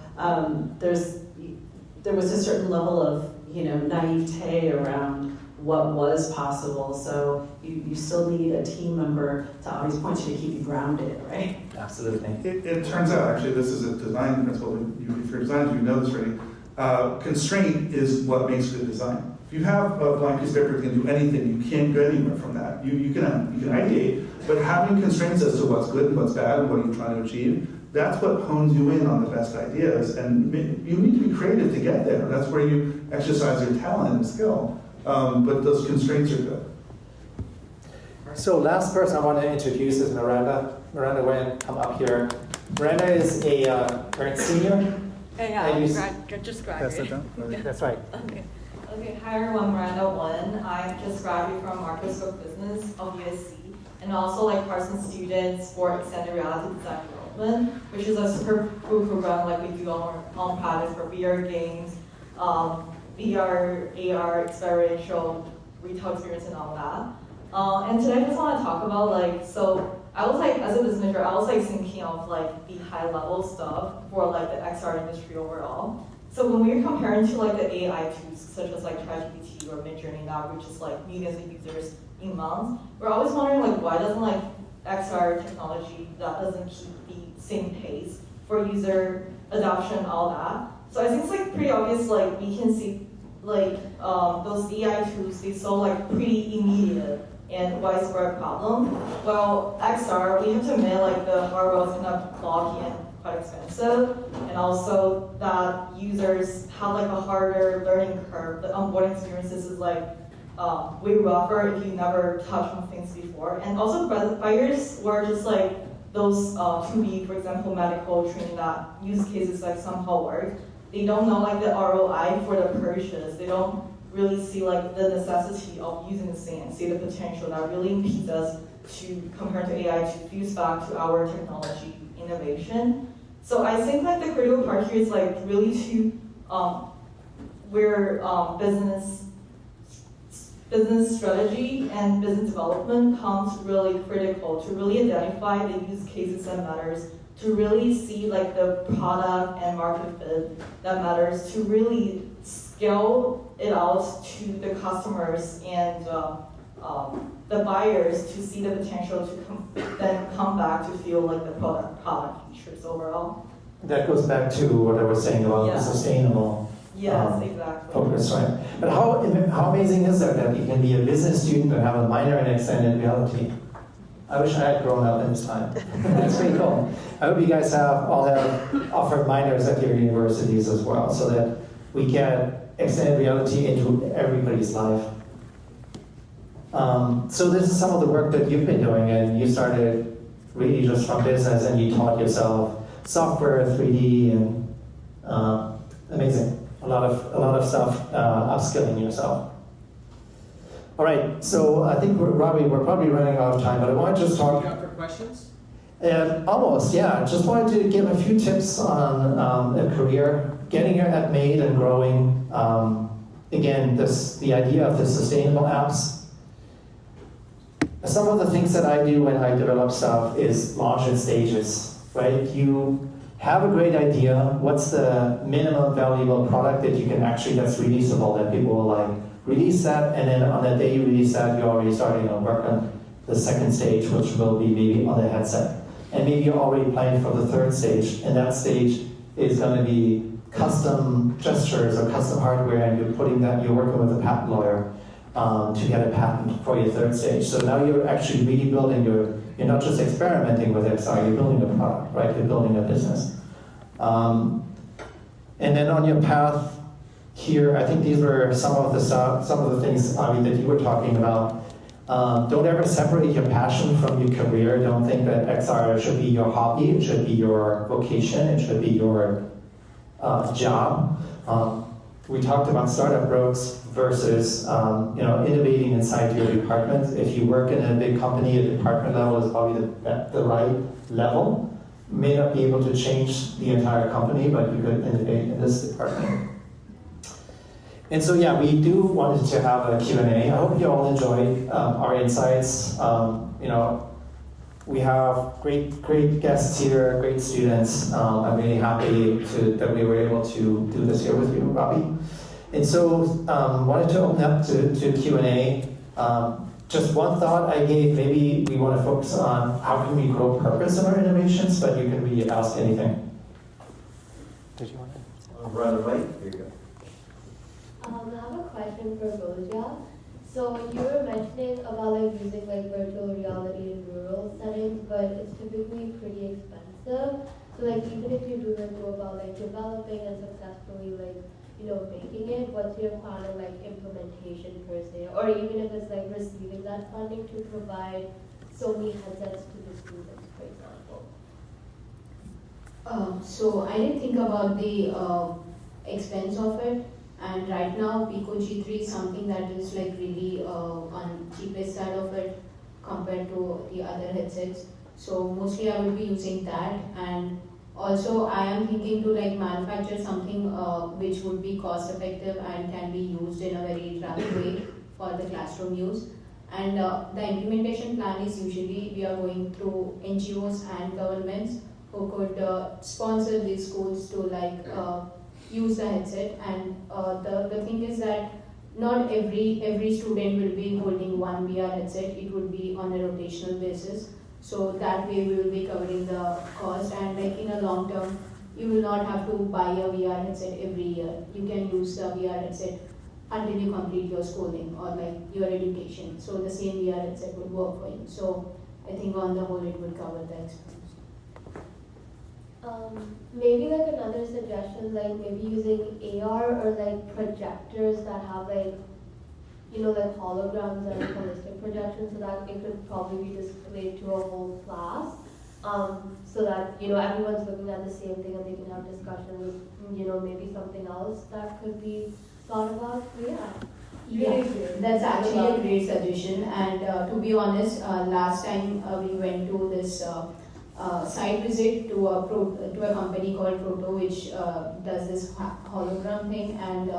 there was a certain level of naivete around what was possible, so you still need a team member to always point you to keep you grounded, right? Absolutely. It turns out, actually, this is a design principle. If you're designers, you know this already. Constraint is what makes good design. If you have a blank piece of paper that can do anything, you can't go anywhere from that. You can ideate, but having constraints as to what's good and what's bad and what you're trying to achieve, that's what hones you in on the best ideas. And you need to be creative to get there. That's where you exercise your talent and skill. But those constraints are good. So last person I want to introduce is Miranda. Miranda, go ahead and come up here. Miranda is a current senior. Just graduated. That's right. Okay. Hi everyone, Miranda Wen. I just graduated from Microsoft Business of USC, and also like Carsten students for extended reality design development, which is a super cool program. Like we do on projects for VR games, VR, AR, experiential retail experience, and all that. And today I just want to talk about so I was as a business major, I was thinking of the high level stuff for the XR industry overall. So when we're comparing to the AI tools such as ChatGPT or Midjourney now, which is millions of users in months, we're always wondering why doesn't XR technology that doesn't keep the same pace for user adoption, all that. So I think it's pretty obvious we can see those AI tools, they solve pretty immediate and widespread problem. Well, XR, we have to admit the hardware is kind of bulky and quite expensive, and also that users have a harder learning curve. The onboarding experiences is way rougher if you never touched on things before. And also buyers were just those 2B, for example, medical training that use cases somehow work. They don't know the ROI for the purchase. They don't really see the necessity of using this thing and see the potential that really impedes us to compare to AI to fuse back to our technology innovation. So I think the critical part here is really to where business strategy and business development comes really critical to really identify the use cases that matters, to really see the product and market fit that matters, to really scale it out to the customers and the buyers to see the potential to then come back to feel like the product features overall. That goes back to what I was saying about the sustainable Yes, exactly. focus, right? But how amazing is that you can be a business student and have a minor in extended reality? I wish I had grown up in this time. That's pretty cool. I hope you guys all have offered minors at your universities as well, so that we get extended reality into everybody's life. So this is some of the work that you've been doing, and you started really just from business, and you taught yourself software, 3D, and amazing. A lot of stuff, upskilling yourself. All right, so I think we're probably running out of time, but I want to just talk. You up for questions? Almost, yeah. Just wanted to give a few tips on a career, getting at Made and growing. Again, the idea of the sustainable apps. Some of the things that I do when I develop stuff is launch in stages, right? You have a great idea. What's the minimum valuable product that you can actually, that's releasable, that people will like? Release that, and then on the day you release that, you're already starting to work on the second stage, which will be maybe on the headset. And maybe you're already planning for the third stage, and that stage is going to be custom gestures or custom hardware, and you're working with a patent lawyer to get a patent for your third stage. So now you're actually really building you're not just experimenting with XR, you're building a product, right? You're building a business. And then on your path here, I think these were some of the things, Avi, that you were talking about. Don't ever separate your passion from your career. Don't think that XR should be your hobby. It should be your vocation. It should be your job. We talked about startup growth versus innovating inside your department. If you work in a big company, a department level is probably the right level. May not be able to change the entire company, but you could innovate in this department. And so, yeah, we do wanted to have a Q&A. I hope you all enjoyed our insights. We have great guests here, great students. I'm really happy that we were able to do this here with you, Robbie. And so, wanted to open up to Q&A. Just one thought I gave, maybe we want to focus on how can we grow purpose in our innovations, but you can really ask anything. Did you want to? Right away. Here you go. I have a question for both y'all. So you were mentioning about using virtual reality in rural settings, but it's typically pretty expensive. So even if you do go about developing and successfully making it, what's your plan on implementation per se, or even if it's receiving that funding to provide so many headsets to the students, for example? So I didn't think about the expense of it. And right now, Pico G3 is something that is really on cheapest side of it compared to the other headsets. So mostly I will be using that, and also I am thinking to manufacture something which would be cost effective and can be used in a very rapid way for the classroom use. And the implementation plan is usually we are going through NGOs and governments who could sponsor these schools to use the headset, and the thing is that not every student will be holding one VR headset. It would be on a rotational basis, so that way we will be covering the cost, and in a long term you will not have to buy a VR headset every year. You can use the VR headset until you complete your schooling or your education, so the same VR headset would work for you. So I think on the whole it would cover the expense. Maybe another suggestion, maybe using AR or projectors that have holograms and holistic projections, so that it could probably be displayed to a whole class, so that everyone's looking at the same thing and they can have discussion with maybe something else that could be thought about. Yeah, that's actually a great suggestion. And to be honest, last time we went to this site visit to a company called Proto, which does this hologram thing, and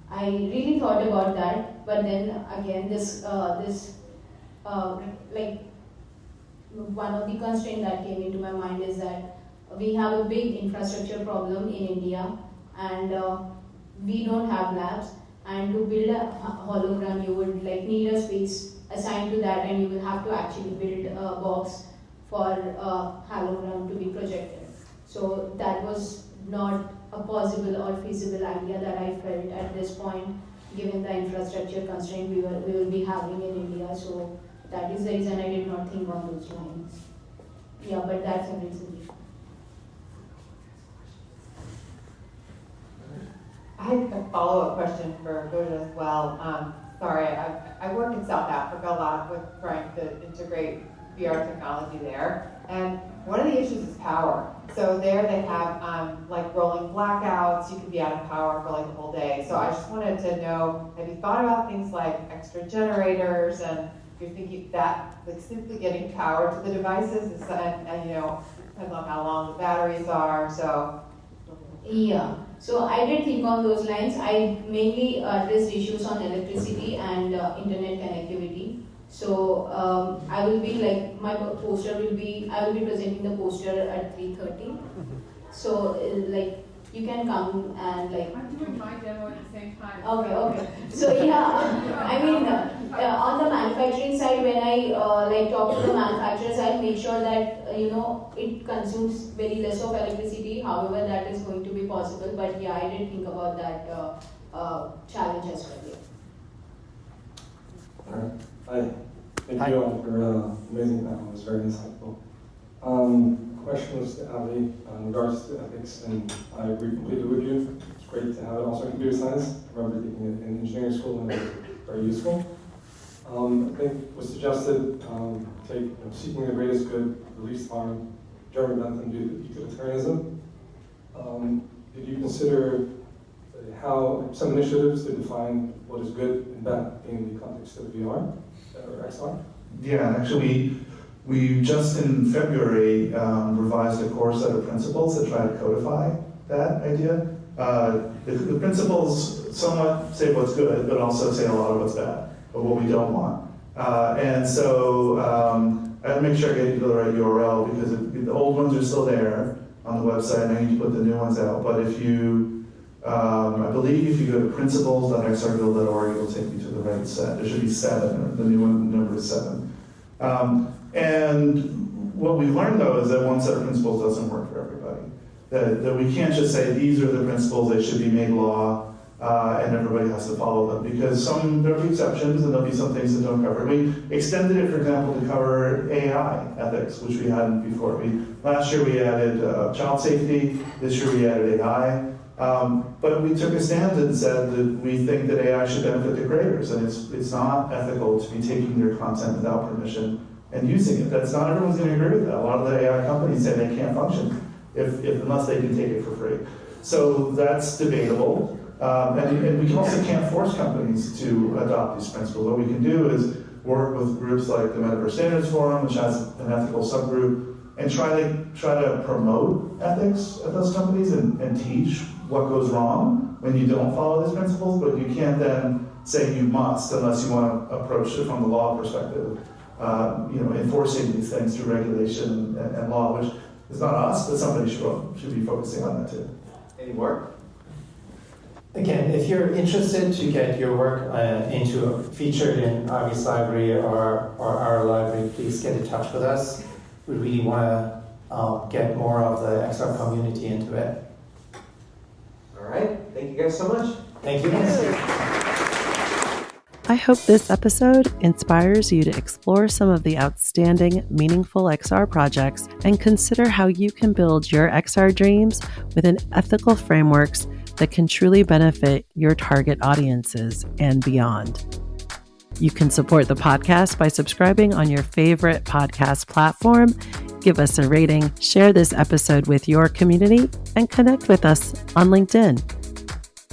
I really thought about that. But then again, one of the constraints that came into my mind is that we have a big infrastructure problem in India, and we don't have labs. And to build a hologram, you would like need a space assigned to that, and you will have to actually build a box for a hologram to be projected. So that was not a possible or feasible idea that I felt at this point, given the infrastructure constraint we will be having in India. So that is the reason I did not think on those lines. Yeah, but that's a reason. I had a follow-up question for Goja as well. Sorry, I work in South Africa a lot with trying to integrate VR technology there, and one of the issues is power. So there they have like rolling blackouts. You can be out of power for like a whole day. So I just wanted to know, have you thought about things like extra generators, and you're thinking that like simply getting power to the devices is, and you know, depends on how long the batteries are. So yeah. So I did think on those lines. I mainly addressed issues on electricity and internet connectivity. So I will be like, my poster will be, I will be presenting the poster at 3:30. So like, you can come and like. I'm doing my demo at the same time. Okay. So yeah, I mean, on the manufacturing side, when I like talk to the manufacturers, I make sure that it consumes very less of electricity. However, that is going to be possible. But yeah, I did think about that challenge as well. All right. Hi. Thank you all for amazing panel. It was very insightful. Question was to Ali in regards to ethics, and I agree completely with you. It's great to have it also in computer science. I remember taking it in engineering school, and it was very useful. I think it was suggested seeking the greatest good, the least harm, German method, and utilitarianism. Did you consider how some initiatives to define what is good and bad in the context of VR or XR? Yeah, actually, we just in February revised a core set of principles that try to codify that idea. The principles somewhat say what's good, but also say a lot of what's bad, or what we don't want. And so I have to make sure I get you to the right URL, because the old ones are still there on the website. I need to put the new ones out. But if you, I believe if you go to principles.xrbuild.org, it'll take you to the right set. There should be 7, the new one number is 7. And what we learned, though, is that one set of principles doesn't work for everybody. That we can't just say, these are the principles, they should be made law, and everybody has to follow them. Because there'll be exceptions, and there'll be some things that don't cover. We extended it, for example, to cover AI ethics, which we hadn't before. Last year we added child safety, this year we added AI. But we took a stand and said that we think that AI should benefit the creators, and it's not ethical to be taking their content without permission and using it. That's not everyone's going to agree with that. A lot of the AI companies say they can't function unless they can take it for free. So that's debatable, and we also can't force companies to adopt these principles. What we can do is work with groups like the Metaverse Standards Forum, which has an ethical subgroup, and try to promote ethics at those companies and teach what goes wrong when you don't follow these principles, but you can't then say you must unless you want to approach it from the law perspective, enforcing these things through regulation and law, which is not us, but somebody should be focusing on that too. Any more? Again, if you're interested to get your work featured in Ivy's library or our library, please get in touch with us. We really want to get more of the XR community into it. All right. Thank you guys so much. Thank you. I hope this episode inspires you to explore some of the outstanding Meaningful XR projects and consider how you can build your XR dreams within ethical frameworks that can truly benefit your target audiences and beyond. You can support the podcast by subscribing on your favorite podcast platform, give us a rating, share this episode with your community, and connect with us on LinkedIn.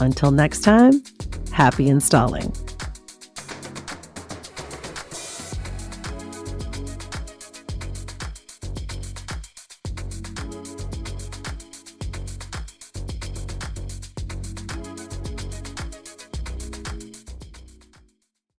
Until next time, happy installing.